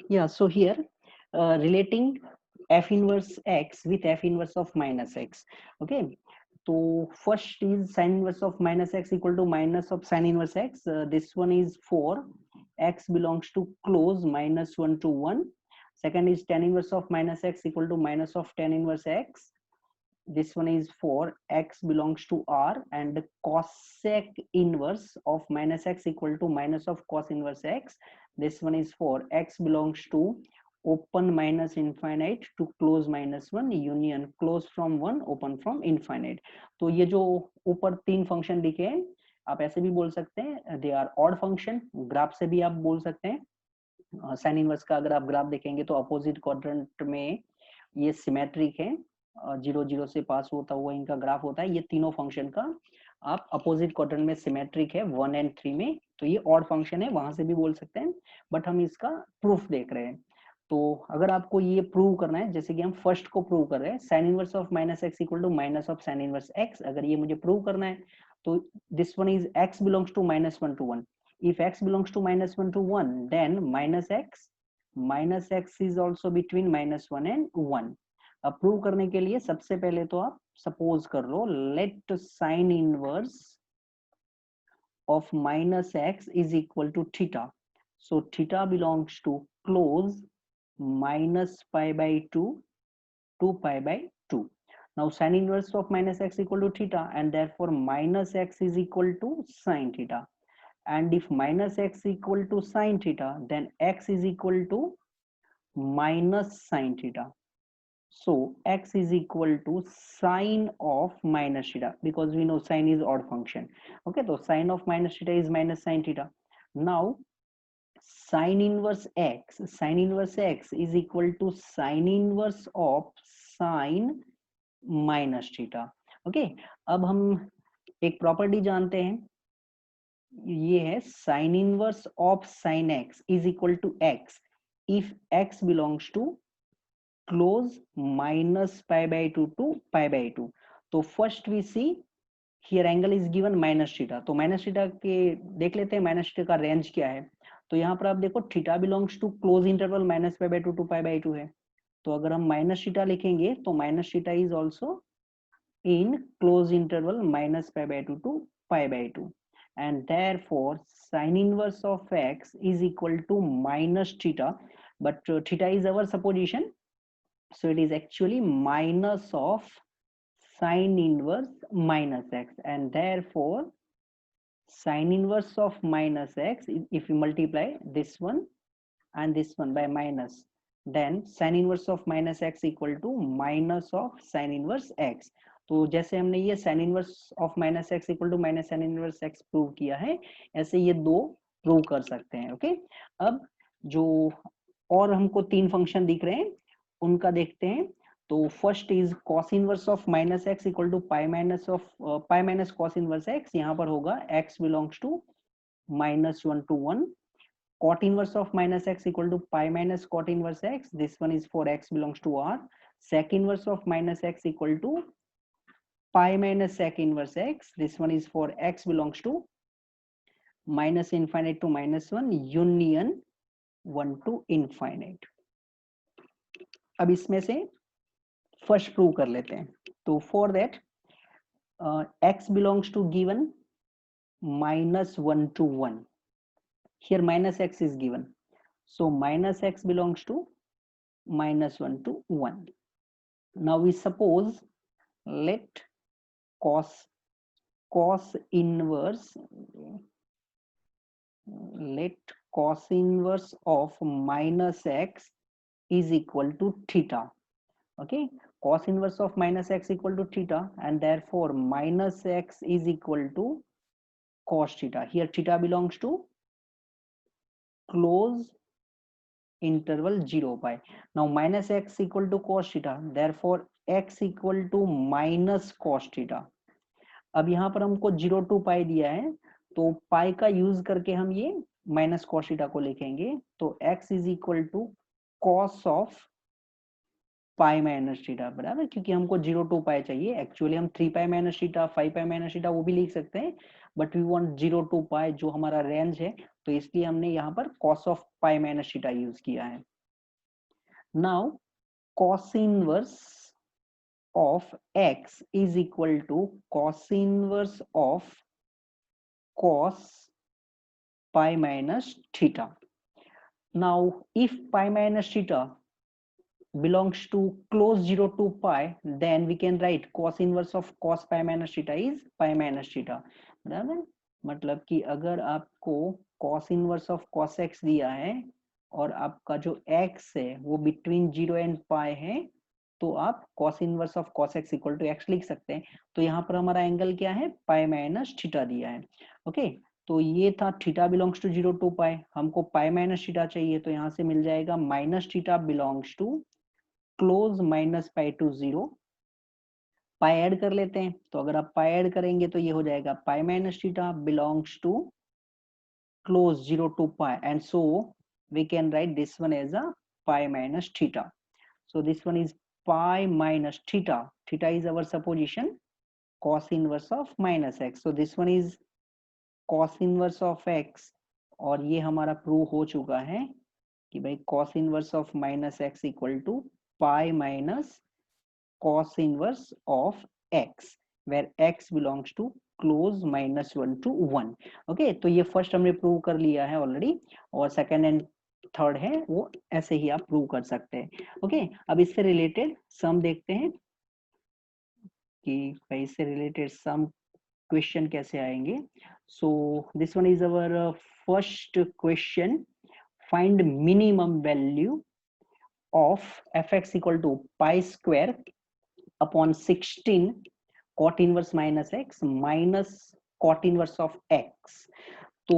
Yeah, so here relating f inverse x with f inverse of minus x. Okay, so first is sin inverse of minus x equal to minus of sin inverse x. This one is for x belongs to close minus 1 to 1. Second is tan inverse of minus x equal to minus of tan inverse x. This one is for x belongs to R, and the cosec inverse of minus x equal to minus of cos inverse x. This one is for x belongs to open minus infinite to close minus 1 union close from 1 open from infinite. तो ये जो ऊपर तीन function दिखे हैं, आप ऐसे भी बोल सकते हैं they are odd function. Graph से भी आप बोल सकते हैं. साइन इनवर्स का अगर आप ग्राफ देखेंगे तो अपोजिट क्वाड्रेंट में ये सिमेट्रिक है, 0 0 से पास होता हुआ इनका ग्राफ होता है. ये तीनों फंक्शन का आप अपोजिट क्वाड्रेंट में सिमेट्रिक है 1 और 3 में, तो ये ऑड फंक्शन है, वहां से भी बोल सकते हैं, बट हम इसका प्रूफ देख रहे हैं. तो अगर आपको ये प्रूव करना है, जैसे कि हम फर्स्ट को प्रूव कर रहे हैं sine inverse of minus x equal to minus of sine inverse x, अगर ये मुझे प्रूव करना है तो this one is x belongs to minus 1 to 1. if x belongs to minus 1 to 1, then minus x is also between minus 1 and 1. अब prove करने के लिए सबसे पहले तो आप सपोज कर लो let sine inverse of minus x is equal to theta. So theta belongs to close minus pi by 2 to pi by 2. Now sin inverse of minus x equal to theta, and therefore minus x is equal to sin theta. And if minus x equal to sin theta, then x is equal to minus sin theta. So x is equal to sine of minus theta, because we know sine is odd function. Okay, so sine of minus theta is minus sin theta. Now sin inverse x is equal to sin inverse of sin minus theta. Okay, अब हम एक property जानते हैं, ये है sine inverse of sine x is equal to x if x belongs to close minus pi by two to pi by two. तो first we see here angle is given minus theta, तो minus theta के देख लेते हैं minus theta का range क्या है. तो यहाँ पर आप देखो theta belongs to close interval minus pi by two to pi by two है, तो अगर हम माइनस थीटा लिखेंगे तो minus theta is also in close interval minus pi by 2 to pi by 2, and therefore sin inverse of x is equal to minus theta, but theta is our supposition, so it is actually minus of sin inverse minus x, and therefore sin inverse of minus x, if we multiply this one and this one by minus, then sin inverse of minus x equal to minus of sin inverse x. तो जैसे हमने ये sin inverse of minus x equal to minus sin inverse x prove किया है, ऐसे ये दो prove कर सकते हैं. ओके, अब जो और हमको तीन फंक्शन दिख रहे हैं उनका देखते हैं. तो first is cos inverse of minus x equal to pi minus cos inverse x. यहाँ पर होगा x belongs to minus 1 to 1. cot inverse of minus x equal to pi minus cot inverse x. This one is for x belongs to R. Sec inverse of minus x equal to pi minus sec inverse x. This one is for x belongs to minus infinite to minus 1 union 1 to infinite. अब इसमें से first prove कर लेते हैं. तो for that x belongs to given minus 1 to 1. Here minus x is given, so minus x belongs to minus 1 to 1. Now we suppose let cos inverse of minus x is equal to theta. Okay, cos inverse of minus x equal to theta, and therefore minus x is equal to cos theta. Here theta belongs to close interval 0 pi. Now minus x equal to cos theta, therefore x equal to minus cos theta. अब यहाँ पर हमको 0 to pi दिया है, तो पाई का use करके हम ये माइनस cos theta को लिखेंगे. तो x is equal to cos of pi minus theta, बराबर, क्योंकि हमको 0 to pi चाहिए. एक्चुअली हम 3 pi minus theta 5 pi minus theta वो भी लिख सकते हैं, बट वी वांट 0 to पाई जो हमारा रेंज है, तो इसलिए हमने यहाँ पर cos of pi minus theta use किया है। Now cos inverse of x is equal to cos inverse of cos pi minus theta. Now if pi minus theta belongs to close 0 to pi, then we can write cos inverse of cos pi minus theta is pi minus theta। बराबर, मतलब कि अगर आपको cos inverse of cos x दिया है और आपका जो x है वो बिटवीन 0 एंड पाई है, तो आप cos inverse of cos x equal to x लिख सकते हैं। तो यहाँ पर हमारा एंगल क्या है, पाई माइनस थीटा दिया है। ओके, तो ये था थीटा बिलोंग्स टू 0 टू पाई, हमको पाई माइनस थीटा चाहिए, तो यहाँ से मिल जाएगा minus theta belongs to close minus pi to 0। Pi add कर लेते हैं, तो अगर आप पाई ऐड करेंगे तो ये हो जाएगा pi minus theta belongs to close 0 to pi, and so we can write this one as a pi minus theta. So this one is pi minus theta. Theta is our supposition, cos inverse of minus x. So this one is cos inverse of x, और ये हमारा prove हो चुका है कि भाई cos inverse of minus x equal to pi minus cos inverse of x, where x belongs to close minus 1 to 1। Okay, तो ये फर्स्ट हमने प्रूव कर लिया है ऑलरेडी, और सेकंड एंड थर्ड है वो ऐसे ही आप प्रूव कर सकते हैं। ओके, अब इससे रिलेटेड सम देखते हैं कि भाई इससे रिलेटेड सम क्वेश्चन कैसे आएंगे। So this one is our first question, find minimum value of fx equal to pi square upon 16 cot inverse minus x minus cot inverse of x। तो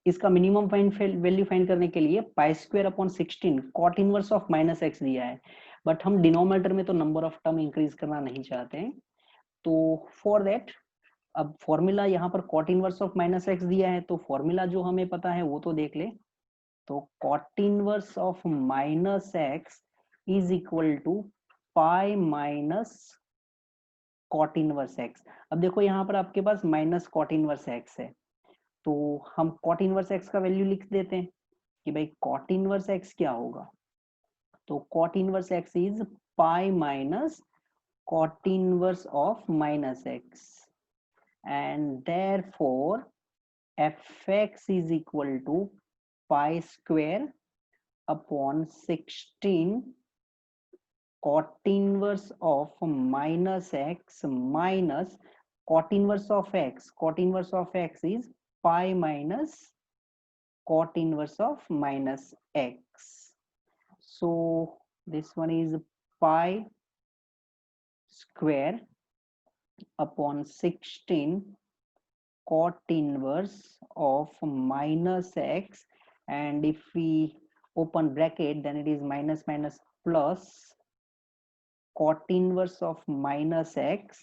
इसका मिनिमम वैल्यू फाइंड करने के लिए pi square upon 16 cot inverse of minus x दिया है, but हम denominator में तो नंबर ऑफ टर्म इंक्रीज करना नहीं चाहते हैं। तो फॉर दैट अब फॉर्मूला यहाँ पर cot inverse of minus x दिया है, तो फॉर्मूला जो हमें पता है वो तो देख ले। तो cot inverse of minus x is equal to pi minus cot inverse x। अब देखो यहाँ पर आपके पास माइनस cot इनवर्स x है, तो हम cot इनवर्स x का वैल्यू लिख देते हैं कि भाई cot इनवर्स x क्या होगा। तो cot inverse x is pi minus cot inverse of minus x, and therefore fx is equal to pi square upon 16 cot inverse of minus x minus cot inverse of x, cot inverse of x is pi minus cot inverse of minus x। So this one is pi square upon 16 cot inverse of minus x, and if we open bracket then it is minus minus plus cot inverse of minus x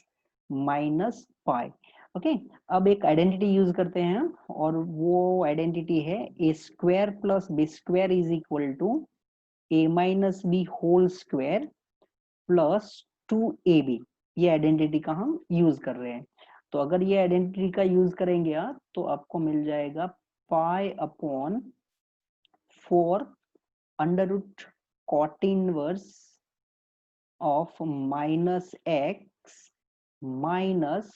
minus pi. Okay, अब एक identity use करते हैं हम, और वो identity है a square plus b square is equal to a minus b whole square plus 2ab। ये identity का हम यूज कर रहे हैं। तो अगर ये आइडेंटिटी का यूज करेंगे आप, तो आपको मिल जाएगा pi upon 4 under root cot inverse of minus x minus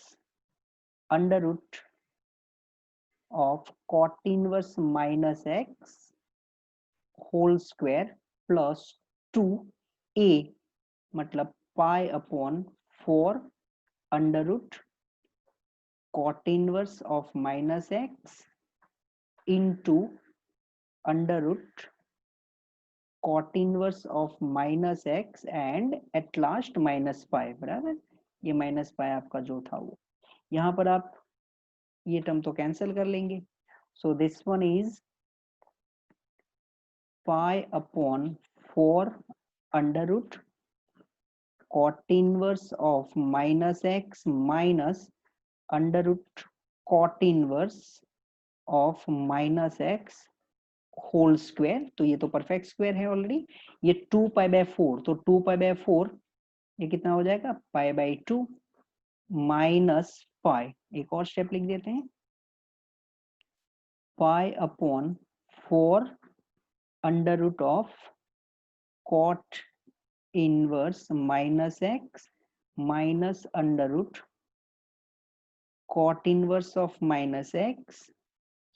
under root of cot inverse minus x whole square plus 2a, मतलब pi upon 4 under root cot inverse of minus x into under root cot inverse of minus x and at last minus pi. बराबर, ये minus pi आपका जो था वो, यहाँ पर आप ये टर्म तो कैंसिल कर लेंगे। So this one is pi upon 4 under root cot inverse of minus x minus under root cot inverse of minus x whole square. तो ये तो परफेक्ट स्क्वायर है ऑलरेडी। ये 2 पाई बाय 4, तो 2 पाई बाय 4 ये कितना हो जाएगा, पाई बाय 2 माइनस पाई। एक और स्टेप लिख देते हैं, pi upon 4 under root of cot inverse minus x minus under root cot inverse of minus x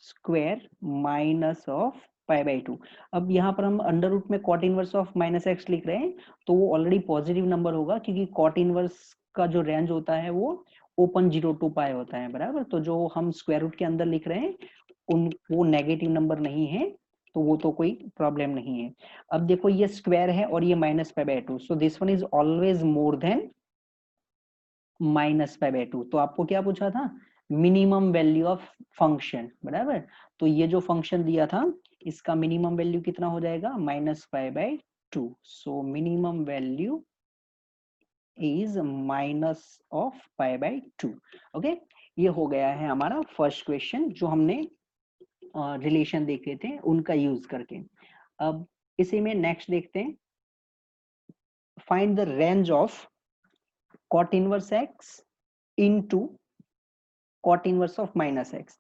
square minus of pi by 2। अब यहाँ पर हम अंडर रूट में cot inverse of minus x लिख रहे हैं, तो वो ऑलरेडी पॉजिटिव नंबर होगा, क्योंकि कॉट इनवर्स का जो रेंज होता है वो ओपन 0 टू पाई होता है, बराबर। तो जो हम स्क्वायर रूट के अंदर लिख रहे हैं वो नेगेटिव नंबर नहीं है, तो वो तो कोई प्रॉब्लम नहीं है। अब देखो ये स्क्वायर है और ये minus pi by 2, so this one is always more than minus pi by 2। तो आपको क्या पूछा था? मिनिमम वैल्यू ऑफ फंक्शन, बराबर। तो ये जो फंक्शन दिया था इसका मिनिमम वैल्यू कितना हो जाएगा? Minus pi by 2। So minimum value is minus of pi by 2। Okay, ये हो गया है हमारा फर्स्ट क्वेश्चन जो हमने रिलेशन देखे थे उनका यूज करके। अब इसी में नेक्स्ट देखते हैं, find the range of cot inverse x into cot inverse of minus x।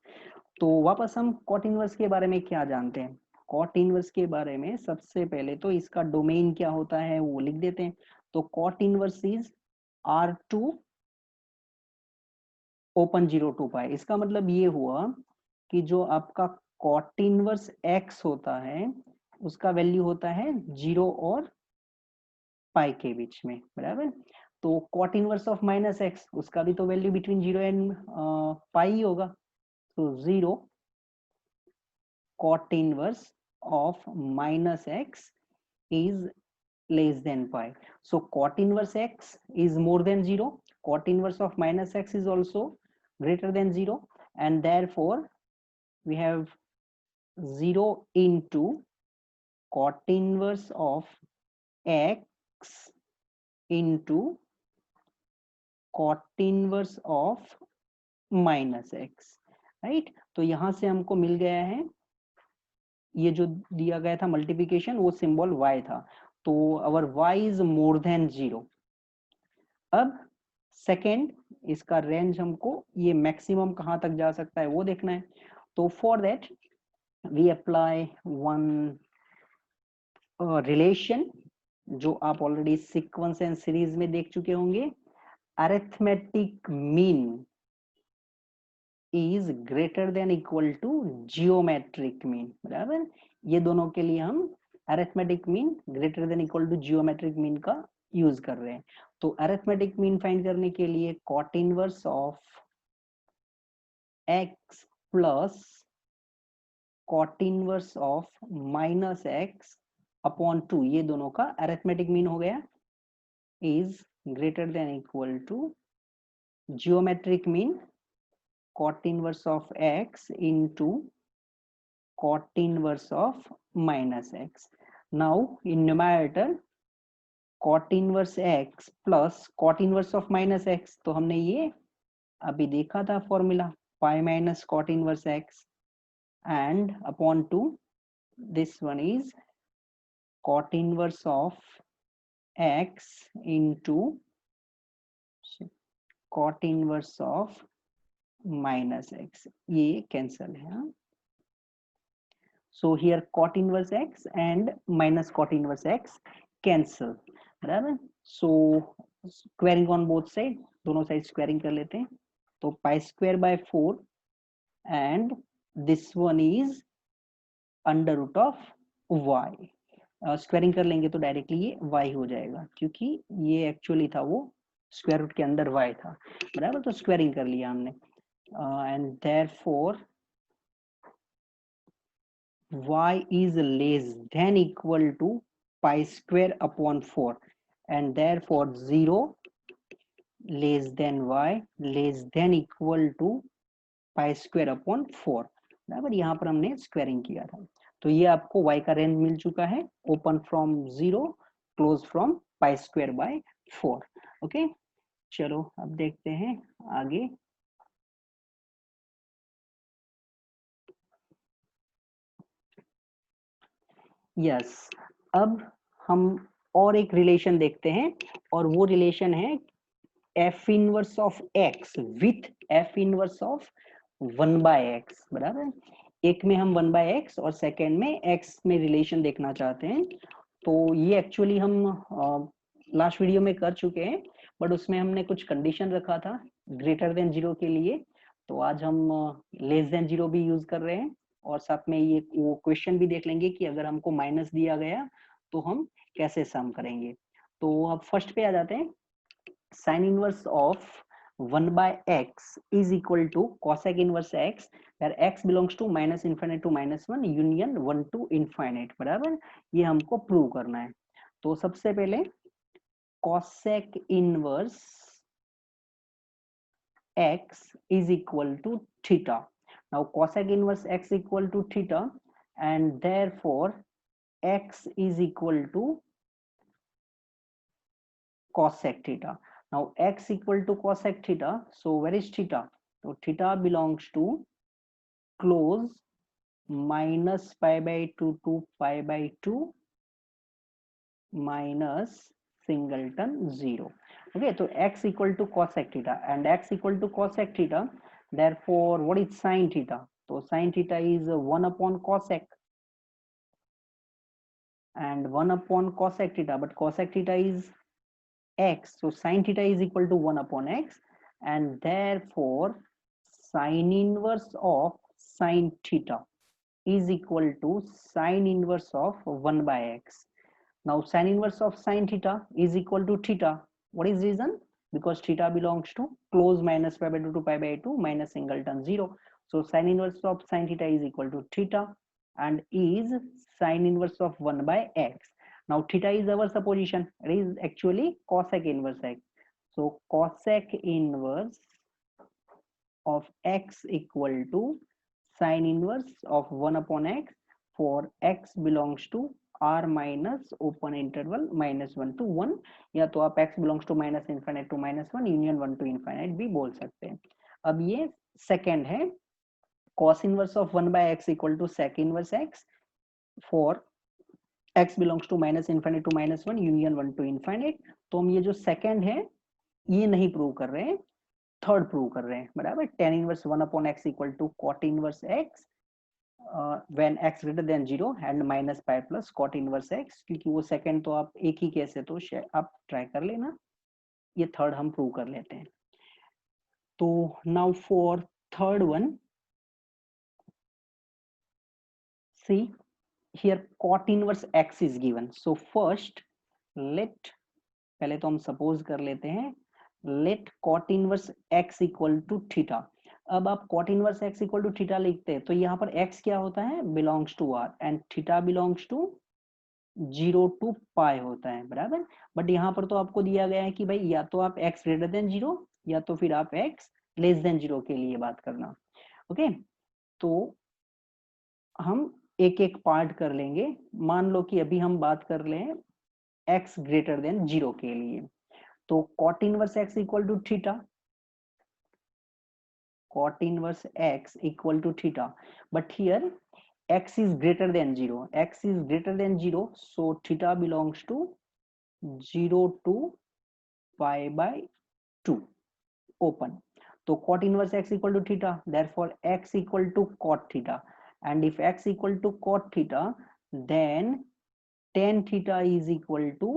तो वापस हम cot इनवर्स के बारे में क्या जानते हैं? cot इनवर्स के बारे में सबसे पहले तो इसका डोमेन क्या होता है वो लिख देते हैं। तो cot inverse is R2 open 0 to pi. इसका मतलब ये हुआ कि जो आपका cot इनवर्स x होता है उसका वैल्यू होता है 0 और पाई के बीच में, बराबर। तो cot inverse of minus x उसका भी तो वैल्यू बिटवीन 0 एंड पाई होगा। तो 0 cot inverse of minus x is less than pi. So cot inverse x is more than 0. Cot inverse of minus x is also greater than 0. And therefore, we have 0 into cot inverse of x into cot inverse of minus x, right? तो यहां से हमको मिल गया है, ये जो दिया गया था मल्टीप्लिकेशन वो सिंबल y था, तो अवर y इज मोर देन 0। अब सेकेंड, इसका रेंज हमको ये मैक्सिमम कहां तक जा सकता है वो देखना है। तो for that we apply one relation जो आप ऑलरेडी सीक्वेंस एंड सीरीज में देख चुके होंगे। Arithmetic mean is greater than equal to geometric mean, बराबर। ये दोनों के लिए हम arithmetic mean greater than equal to geometric mean का यूज कर रहे हैं। तो अरिथमेटिक मीन फाइंड करने के लिए cot inverse of x plus cot inverse of minus x upon 2, ये दोनों का अरिथमेटिक मीन हो गया is greater than equal to geometric mean cot inverse of x into cot inverse of minus x. Now in numerator cot inverse x plus cot inverse of minus x, तो हमने ये अभी देखा था formula pi minus cot inverse x and upon 2, this one is cot inverse of x into cot inverse of minus x, ये cancel है। So here cot inverse x and minus cot inverse x cancel, बराबर। So squaring on both side, दोनों side squaring कर लेते हैं। तो pi square by 4 and this one is under root of y। Squaring कर लेंगे तो डायरेक्टली ये y हो जाएगा, क्योंकि ये एक्चुअली था वो स्क्वायर रूट के अंदर y था, बराबर। तो स्क्वायरिंग कर लिया हमने। And therefore y is less than equal to pi square upon 4 and therefore 0 less than y less than equal to pi square upon 4, बराबर। यहाँ पर हमने स्क्वायरिंग किया था। तो ये आपको y का रेंज मिल चुका है, open from 0 close from pi square by 4। Okay, चलो अब देखते हैं आगे। यस, अब हम और एक रिलेशन देखते हैं, और वो रिलेशन है f inverse of x with f inverse of 1 by x, बराबर। एक में हम 1/x और सेकेंड में x में रिलेशन देखना चाहते हैं। तो ये एक्चुअली हम लास्ट वीडियो में कर चुके हैं, बट उसमें हमने कुछ कंडीशन रखा था ग्रेटर देन 0 के लिए। तो आज हम लेस देन 0 भी यूज कर रहे हैं, और साथ में ये वो क्वेश्चन भी देख लेंगे कि अगर हमको माइनस दिया गया तो हम कैसे सम करेंगे। तो अब फर्स्ट पे आ जाते हैं। Sine inverse of 1/x is equal to cosec inverse x, where x belongs to minus infinite to minus 1 union 1 to infinite, बराबर। ये हमको प्रूव करना है। तो सबसे पहले cosec inverse x is equal to theta. Now cosec inverse x equal to theta, and therefore x is equal to cosec theta. Now x equal to cosec theta, so where is theta? So theta belongs to close minus pi by 2 to pi by 2 minus singleton 0. Okay, so x equal to cosec theta, and x equal to cosec theta, therefore what is sin theta? So sin theta is 1 upon cosec, and 1 upon cosec theta, but cosec theta is x, so sin theta is equal to 1 upon x, and therefore sin inverse of sin theta is equal to sin inverse of 1 by x. Now sin inverse of sin theta is equal to theta. What is reason? Because theta belongs to close minus pi by 2 to pi by 2 minus singleton 0. So sin inverse of sin theta is equal to theta, and is sin inverse of 1 by x. Now theta is our supposition. It is actually cosec inverse x. So cosec inverse of x equal to sin inverse of 1 upon x for x belongs to r minus open interval -1 to 1, या तो आप x belongs to minus infinite to -1 union 1 to infinite भी बोल सकते हैं। अब ये second है, cos inverse of 1 by x equal to sec inverse x for x belongs to minus infinite to -1 union 1 to infinite। तो हम ये जो सेकेंड है ये नहीं प्रूव कर रहे हैं, थर्ड प्रूव कर रहे हैं, बराबर। tan inverse 1 upon x equal to cot inverse x when x greater than 0 and minus pi plus cot inverse x, क्योंकि वो सेकंड तो आप एक ही केस है तो आप ट्राई कर लेना, ये थर्ड हम प्रूव कर लेते हैं। तो now for third one, see here cot inverse x is given, so first let, पहले तो हम सपोज कर लेते हैं, let cot inverse x equal to theta. अब आप cot inverse x equal to theta लिखते हैं तो यहाँ पर x क्या होता है, belongs to r, and theta belongs to 0 to pi होता है, बराबर। बट यहाँ पर तो आपको दिया गया है कि भाई या तो आप x ग्रेटर देन 0 या तो फिर आप x लेस देन 0 के लिए बात करना। ओके, तो हम एक एक पार्ट कर लेंगे। मान लो कि अभी हम बात कर लें x ग्रेटर देन 0 के लिए, तो cot inverse x equal to theta, cot inverse x equal to theta, but here x is greater than 0, x is greater than 0, so theta belongs to 0 to pi by 2 open। तो cot inverse x equal to theta, therefore x equal to cot theta, and if x equal to cot theta, then tan theta is equal to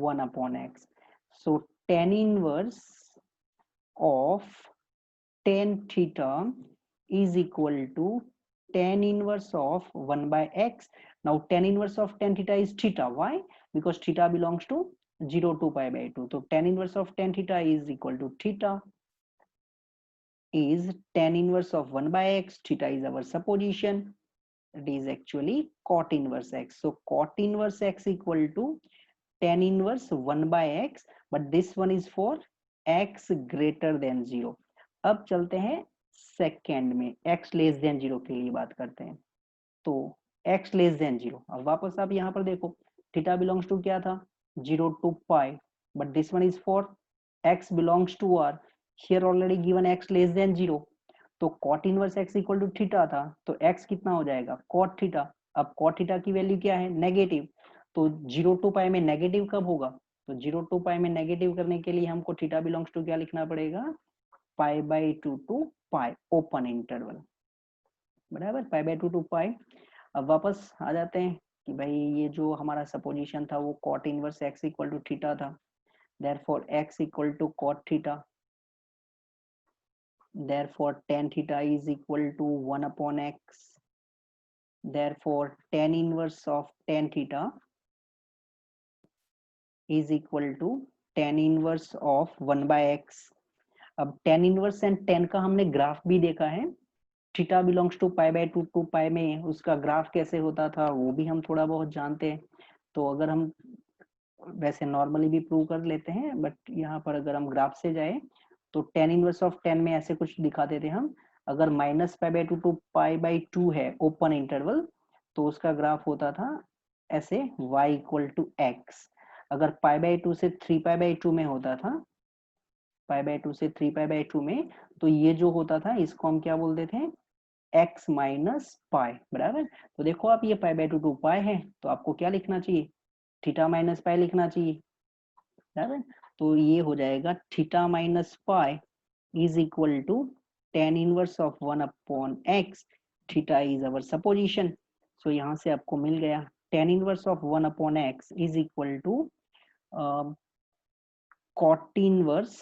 1 upon x। So tan inverse of tan theta is equal to tan inverse of 1 by x। Now tan inverse of tan theta is theta. Why? Because theta belongs to 0 to pi by 2, so tan inverse of tan theta is equal to theta is tan inverse of 1 by x, theta is our supposition, it is actually cot inverse x, so cot inverse x equal to tan inverse 1 by x, but this one is for x greater than 0। अब चलते हैं second में, x less than 0 के लिए बात करते हैं। तो x लेस देन 0, अब वापस आप यहाँ पर देखो, थीटा बिलोंग्स टू क्या था, 0 to pi, but this one is for x belongs to r, here already given x less than 0, तो cot inverse x equal to theta था, तो x कितना हो जाएगा, cot थीटा। अब cot थीटा की वैल्यू क्या है, नेगेटिव, तो 0 टू पाई में नेगेटिव कब होगा, तो 0 टू पाई में नेगेटिव करने के लिए हमको थीटा बिलोंग्स टू क्या लिखना पड़ेगा, pi by 2 to pi open interval. बराबर, पाई बाय 2 टू पाई। अब वापस आ जाते हैं कि भाई ये जो हमारा सपोजिशन था वो cot inverse x equal to theta था, therefore x equal to cot theta, therefore tan theta is equal to 1 upon x, therefore tan inverse of tan theta is equal to tan inverse of 1 by x। अब tan inverse and tan का हमने graph भी देखा है, theta belongs to pi by 2 to pi में उसका graph कैसे होता था वो भी हम थोड़ा बहुत जानते हैं। तो अगर हम वैसे नॉर्मली भी प्रूव कर लेते हैं, बट यहाँ पर अगर हम ग्राफ से जाए तो tan इनवर्स ऑफ 10 में ऐसे कुछ दिखाते थे हम, अगर minus pi by 2 to pi by 2 है ओपन इंटरवल तो उसका ग्राफ होता था ऐसे y इक्वल टू एक्स। अगर पाई बाय 2 से 3 पाई बाय 2 में होता था, पाई बाय 2 से 3 पाई बाय 2 में, तो ये जो होता था इसको हम क्या बोलते थे, x माइनस पाई, बराबर। तो देखो आप ये पाई बाय 2 टू पाई है तो आपको क्या लिखना चाहिए, थीटा माइनस पाई लिखना चाहिए, बराबर। तो ये हो जाएगा theta minus pi is equal to tan inverse of 1 upon x, theta is our supposition. So यहाँ से आपको मिल गया tan inverse of 1 upon x is equal to cot inverse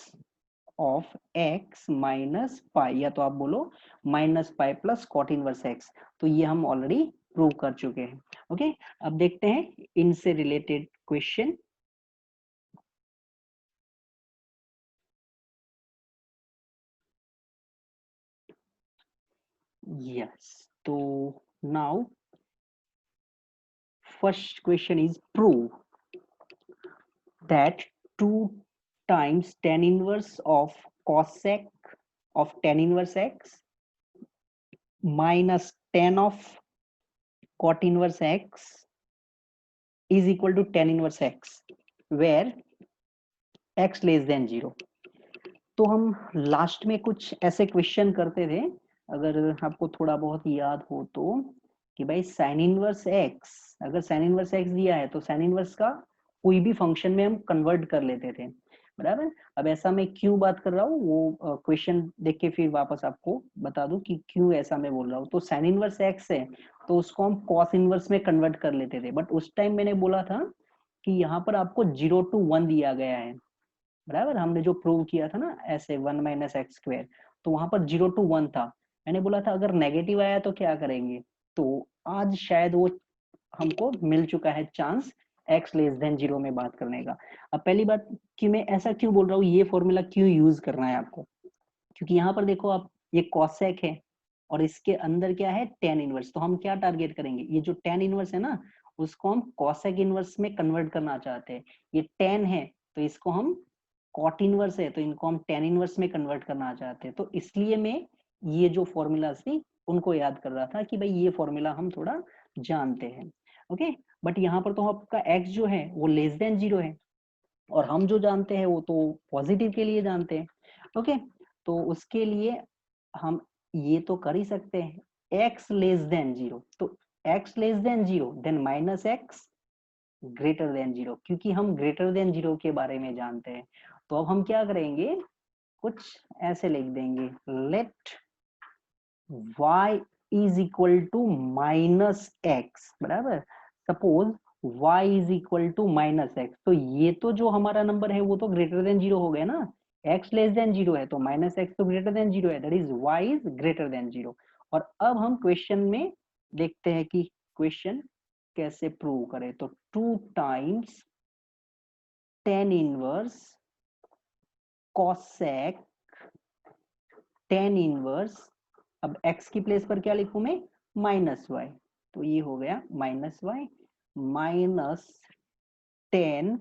of x minus pi, या तो आप बोलो minus pi plus cot inverse x। तो ये हम ऑलरेडी प्रूव कर चुके हैं। ओके, अब देखते हैं इनसे रिलेटेड क्वेश्चन। यस, तो now first question is prove that 2 times tan inverse of cosec of tan inverse x minus tan of cot inverse x is equal to tan inverse x where x less than 0। तो हम last में कुछ ऐसे question करते थे, अगर आपको थोड़ा बहुत याद हो तो, कि भाई साइन इनवर्स एक्स, अगर साइन इनवर्स एक्स दिया है तो साइन इनवर्स का कोई भी फंक्शन में हम कन्वर्ट कर लेते थे, बराबर। अब ऐसा मैं क्यों बात कर रहा हूँ वो क्वेश्चन देख के फिर वापस आपको बता दूं कि क्यों ऐसा मैं बोल रहा हूँ। तो साइन इनवर्स एक्स है तो उसको हम कॉस इनवर्स में कन्वर्ट कर लेते थे, बट उस टाइम मैंने बोला था कि यहाँ पर आपको 0 to 1 दिया गया है, बराबर। हमने जो प्रूव किया था ना ऐसे 1 माइनस एक्स स्क्वायर, तो वहां पर 0 to 1 था। मैंने बोला था अगर नेगेटिव आया तो क्या करेंगे, तो आज शायद वो हमको मिल चुका है चांस x लेस देन 0 में बात करने का। अब पहली बात कि मैं ऐसा क्यों बोल रहा हूँ, ये फॉर्मूला क्यों यूज करना है आपको, क्योंकि यहाँ पर देखो आप ये कॉसेक है और इसके अंदर क्या है टेन इनवर्स, तो हम क्या टारगेट करेंगे, ये जो टेन इनवर्स है ना उसको हम कॉसेक इनवर्स में कन्वर्ट करना चाहते हैं। ये टेन है तो इसको हम, कॉट इनवर्स है तो इनको हम टेन इनवर्स में कन्वर्ट करना चाहते हैं। तो इसलिए मैं ये जो फॉर्मूलाज थी उनको याद कर रहा था कि भाई ये फॉर्मूला हम थोड़ा जानते हैं। ओके, बट यहाँ पर तो आपका x जो है वो लेस देन 0 है और हम जो जानते हैं वो तो पॉजिटिव के लिए जानते हैं। ओके, तो उसके लिए हम ये तो कर ही सकते हैं x लेस देन 0, तो x less than 0 then minus x greater than 0, क्योंकि हम ग्रेटर देन 0 के बारे में जानते हैं। तो अब हम क्या करेंगे, कुछ ऐसे लिख देंगे, let y is equal to minus x, बराबर। Suppose y is equal to minus x, तो ये तो जो हमारा नंबर है वो तो ग्रेटर देन 0 हो गया ना, x लेस देन 0 है तो माइनस एक्स तो ग्रेटर देन 0 है, that is y is greater than 0। और अब हम क्वेश्चन में देखते हैं कि क्वेश्चन कैसे प्रूव करें। तो 2 times tan inverse cosec tan inverse, अब x की प्लेस पर क्या लिखूं मैं, माइनस वाई, तो ये हो गया minus y minus tan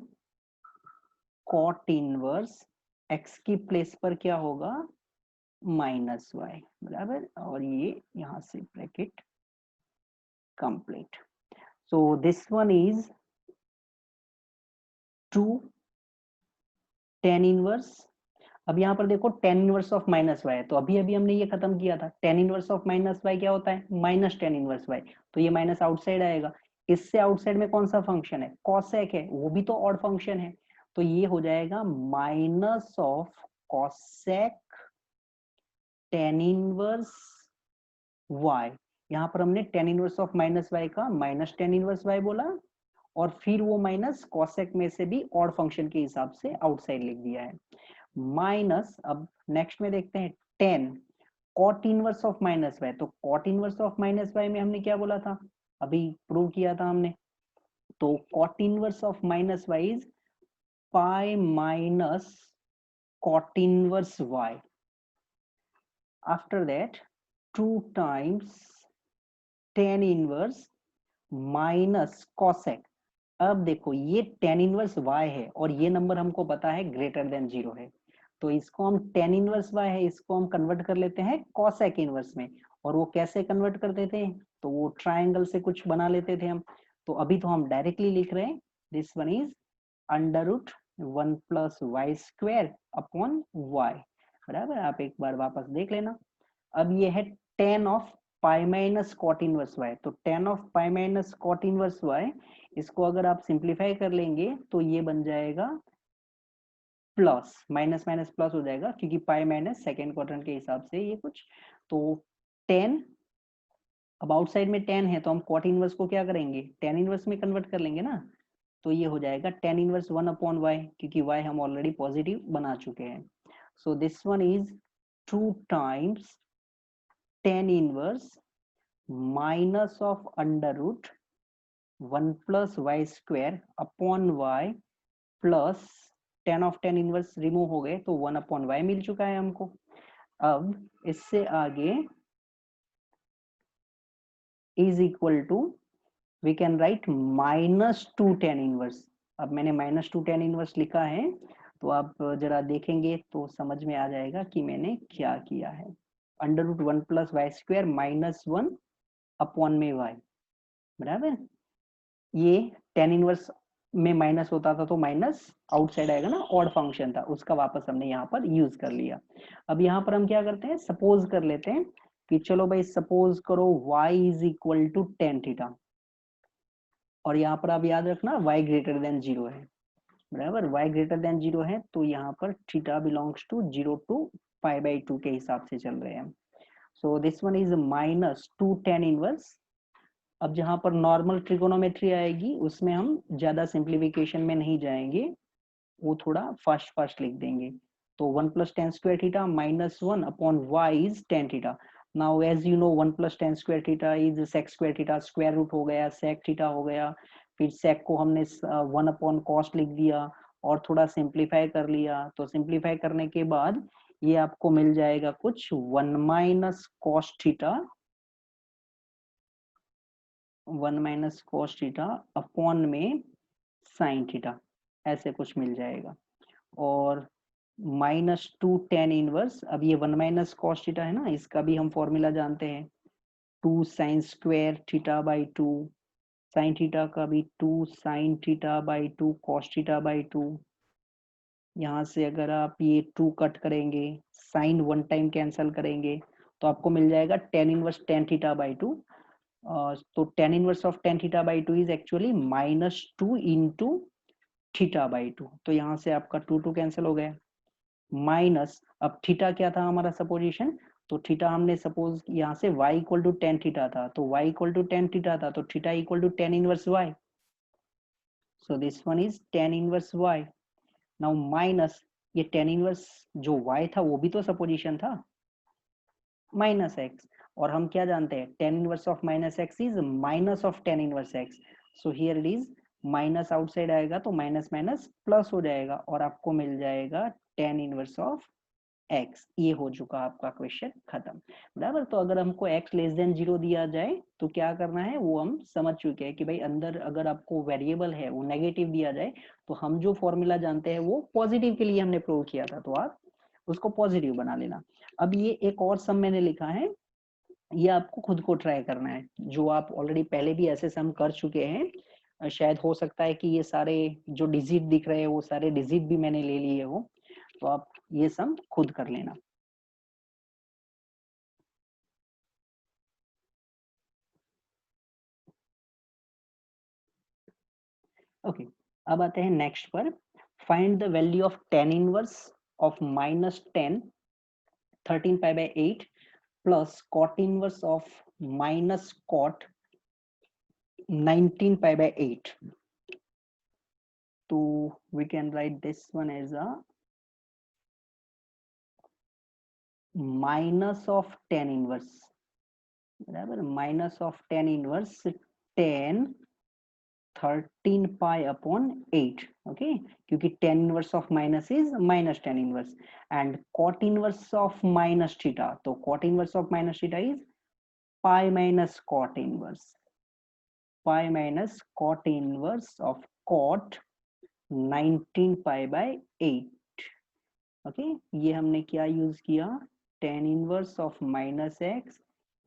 cot inverse, x की प्लेस पर क्या होगा माइनस वाई, बराबर। और ये यहां से bracket complete. So this one is 2 tan inverse. अब यहाँ पर देखो tan inverse of minus y है, तो अभी अभी हमने ये खत्म किया था, tan inverse of minus y क्या होता है, माइनस tan इनवर्स वाई, तो ये माइनस आउटसाइड आएगा। इससे आउटसाइड में कौन सा फंक्शन है, कॉसेक है, वो भी तो ऑड फंक्शन है, तो ये हो जाएगा minus of cosec tan inverse y यहाँ पर हमने tan inverse of minus y का माइनस टेन इनवर्स वाई बोला, और फिर वो माइनस कॉसेक में से भी ऑड फंक्शन के हिसाब से आउटसाइड लिख दिया है। माइनस, अब नेक्स्ट में देखते हैं, then cot inverse of minus y. तो cot inverse of minus y में हमने क्या बोला था, अभी प्रूव किया था हमने। तो cot inverse of minus y is pi minus cot inverse y. After that, 2 times tan inverse minus cosec. अब देखो ये tan इनवर्स y है और ये नंबर हमको पता है ग्रेटर देन 0 है, तो इसको हम tan इनवर्स y है इसको हम कन्वर्ट कर लेते हैं cosec इनवर्स में। और वो कैसे कन्वर्ट करते थे, तो वो ट्रायंगल से कुछ बना लेते थे हम। तो अभी तो हम डायरेक्टली लिख रहे हैं, this one is under root 1 plus y square upon y, बराबर। आप एक बार वापस देख लेना। अब ये है tan of pi minus cot inverse y. तो tan of pi minus cot inverse y, इसको अगर आप सिंप्लीफाई कर लेंगे तो ये बन जाएगा प्लस, माइनस माइनस प्लस हो जाएगा क्योंकि पाई माइनस सेकेंड क्वाड्रेंट के हिसाब से ये कुछ। तो 10, अब आउटसाइड में 10 है तो हम कॉट इनवर्स को क्या करेंगे, tan इनवर्स में कन्वर्ट कर लेंगे ना। तो ये हो जाएगा tan इनवर्स 1 अपॉन वाई, क्योंकि y हम ऑलरेडी पॉजिटिव बना चुके हैं। So this one is 2 times tan inverse minus of under root 1 plus y square upon y plus tan of tan inverse remove हो गए तो 1 अपॉन वाई मिल चुका है हमको। अब इससे आगे is equal to, we can write minus 2 tan inverse. अब मैंने माइनस 2 tan इनवर्स लिखा है, तो आप जरा देखेंगे तो समझ में आ जाएगा कि मैंने क्या किया है। Under root 1 plus y square minus 1 upon में वाई, बराबर। ये tan इनवर्स में माइनस होता था तो माइनस आउटसाइड आएगा ना, ऑड फंक्शन था उसका, वापस हमने यहाँ पर यूज कर लिया। अब यहाँ पर हम क्या करते हैं, सपोज कर लेते हैं कि चलो भाई सपोज करो y is equal to tan theta, और यहाँ पर आप याद रखना y ग्रेटर देन 0 है, बराबर। y ग्रेटर देन 0 है तो यहाँ पर theta belongs to 0 to pi by 2 के हिसाब से चल रहे हैं। So this one is minus 2 tan inverse. अब जहां पर नॉर्मल ट्रिगोनोमेट्री आएगी उसमें हम ज्यादा सिंप्लीफिकेशन में नहीं जाएंगे, वो थोड़ा फास्ट फास्ट लिख देंगे। तो 1 plus tan square theta minus 1 upon y is tan theta. Now as you know 1 plus tan square theta is sec square theta, square root हो गया सेक थीटा हो गया, फिर सेक को हमने 1 अपॉन कॉस्ट लिख दिया और थोड़ा सिंप्लीफाई कर लिया। तो सिंप्लीफाई करने के बाद ये आपको मिल जाएगा कुछ 1 minus cos theta, 1 minus cos theta upon में साइन थीटा, ऐसे कुछ मिल जाएगा। और माइनस 2 tan इनवर्स, अब ये 1 माइनस कॉस थीटा है ना, इसका भी हम फॉर्मूला जानते हैं, 2 sine square theta by 2, sine theta का भी 2 sine theta by 2 cos theta by 2। यहाँ से अगर आप ये 2 कट करेंगे, साइन 1 टाइम कैंसल करेंगे, तो आपको मिल जाएगा tan inverse tan theta by 2। तो tan inverse of tan theta by 2 is actually minus 2 into theta by 2। तो यहाँ से आपका 2 कैंसिल हो गया, माइनस, अब थीटा क्या था हमारा सपोजिशन, तो थीटा हमने सपोज यहाँ से y equal to tan theta था, तो y equal to tan theta था, तो theta equal to tan inverse y। So this one is tan inverse y। Now minus, ये tan इनवर्स जो y था वो भी तो सपोजिशन था, माइनस एक्स। और हम क्या जानते हैं, tan inverse of minus x is minus of tan inverse x. So here it is minus, outside आएगा तो माइनस माइनस प्लस हो जाएगा और आपको मिल जाएगा tan इनवर्स ऑफ एक्स। ये हो चुका आपका क्वेश्चन खत्म, बराबर। तो अगर हमको x लेस देन 0 दिया जाए तो क्या करना है वो हम समझ चुके हैं कि भाई अंदर अगर आपको वेरिएबल है वो नेगेटिव दिया जाए तो हम जो फॉर्मूला जानते हैं वो पॉजिटिव के लिए हमने प्रूव किया था, तो आप उसको पॉजिटिव बना लेना। अब ये एक और सम मैंने लिखा है, ये आपको खुद को ट्राई करना है, जो आप ऑलरेडी पहले भी ऐसे सम कर चुके हैं। शायद हो सकता है कि ये सारे जो डिजिट दिख रहे हैं वो सारे डिजिट भी मैंने ले लिए हो, तो आप ये सम खुद कर लेना। ओके, अब आते हैं नेक्स्ट पर। Find the value of tan inverse of minus 10 13 pi by 8 plus cot inverse of minus cot 19 pi by 8. So we can write this one as a minus of tan inverse, बराबर, minus of tan inverse 10 13 pi upon 8. okay, क्योंकि tan inverse of minus is minus tan inverse and cot inverse of minus theta, तो cot inverse of minus theta is pi minus cot inverse, pi minus cot inverse of cot 19 pi by 8. Okay ये हमने क्या use किया, tan inverse of minus x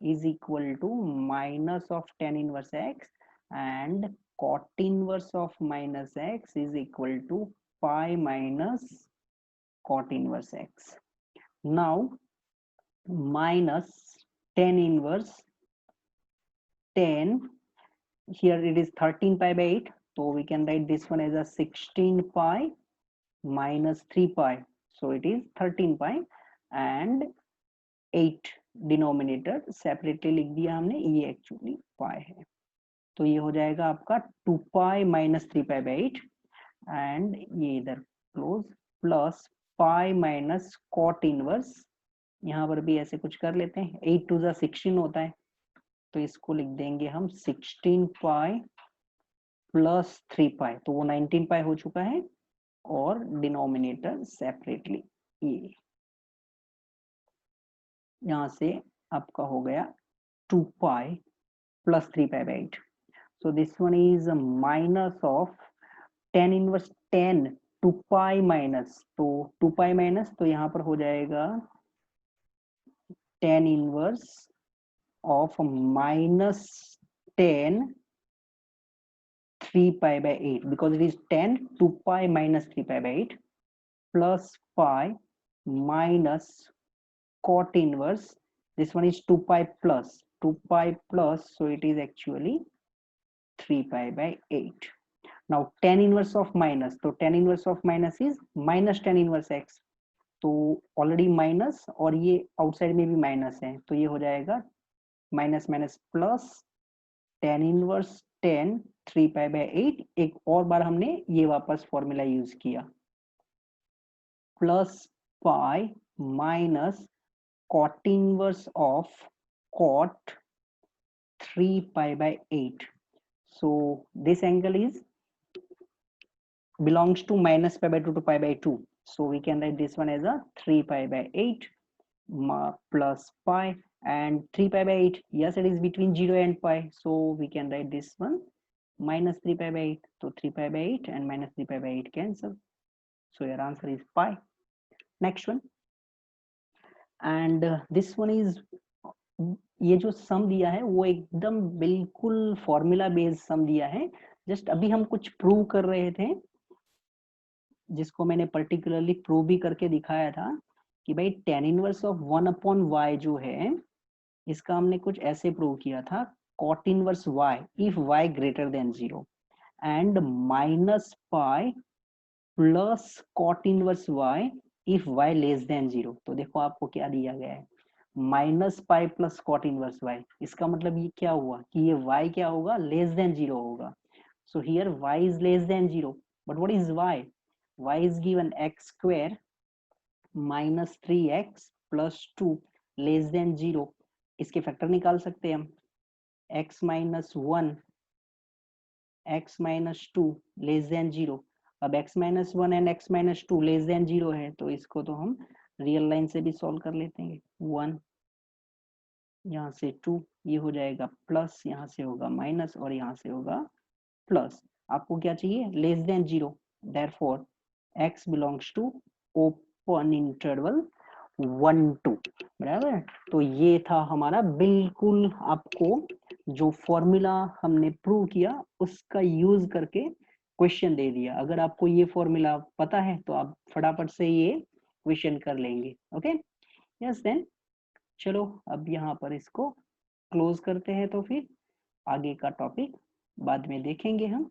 is equal to minus of tan inverse x and cot inverse of minus x is equal to pi minus cot inverse x. Now minus tan inverse 10, here it is 13 pi by 8, so we can write this one as a 16 pi minus 3 pi, so it is 13 pi and 8 denominator separately लिख दिया हमने, ये actually पाई है, तो ये हो जाएगा आपका 2 pi minus 3 pi by 8 and ये इधर close plus pi minus cot inverse, यहाँ पर भी ऐसे कुछ कर लेते हैं, 8 टू ज़ा 16 होता है, तो इसको लिख देंगे हम 16 पाई प्लस 3 पाई, तो वो 19 पाई हो चुका है और डिनोमिनेटर सेपरेटली ये यहाँ से आपका हो गया 2 pi plus 3 pi by 8. So this one is a minus of tan inverse 10 2 pi minus, तो 2 पाई माइनस, तो यहाँ पर हो जाएगा tan inverse of minus 10 3 pi by 8 because it is 10 2 pi minus 3 pi by 8 plus pi minus cot inverse, this one is 2 pi plus 2 pi plus, so it is actually 3 pi by 8. Now tan inverse of minus, तो tan inverse of minus is minus tan inverse x, तो already minus और ये outside में भी minus है, तो ये हो जाएगा minus minus plus tan inverse 10 3 pi by 8, एक और बार हमने ये वापस फॉर्मूला यूज किया, plus pi minus cot inverse of cot 3 pi by 8. So this angle is belongs to minus pi by 2 to pi by 2. So we can write this one as a 3 pi by 8 plus pi, and 3 pi by 8, yes, it is between 0 and pi, so we can write this one minus 3 pi by 8. So 3 pi by 8 and minus 3 pi by 8 cancel, so your answer is pi. Next one, and this one is, ये जो सम दिया है वो एकदम बिल्कुल formula based सम दिया है, just अभी हम कुछ प्रूव कर रहे थे जिसको मैंने पर्टिकुलरली प्रूव भी करके दिखाया था कि भाई tan inverse of 1 upon y जो है इसका हमने कुछ ऐसे प्रूव किया था, cot inverse y if y greater than 0 and minus pi plus cot inverse y if y less than 0. तो देखो आपको क्या दिया गया है, minus pi plus cot inverse y, इसका मतलब ये क्या हुआ कि ये y क्या होगा, लेस देन 0 होगा. So here y is less than 0, but what is y? Y is given x square minus 3x plus 2 less than 0. इसके फैक्टर निकाल सकते हैं हम, x minus 1 x minus 2 less than 0. अब x minus 1 and x minus 2 less than 0 है, तो इसको तो हम रियल लाइन से भी सॉल्व कर लेते हैं. 1 यहाँ से 2, ये हो जाएगा प्लस, यहाँ से होगा माइनस और यहाँ से होगा प्लस. आपको क्या चाहिए, less than 0, therefore x belongs to open interval 1 2, बराबर. तो ये था हमारा बिल्कुल आपको जो फॉर्मूला हमने प्रूव किया उसका यूज करके क्वेश्चन दे दिया. अगर आपको ये फॉर्मूला पता है तो आप फटाफट से ये क्वेश्चन कर लेंगे. ओके, यस देन चलो अब यहाँ पर इसको क्लोज करते हैं, तो फिर आगे का टॉपिक बाद में देखेंगे हम.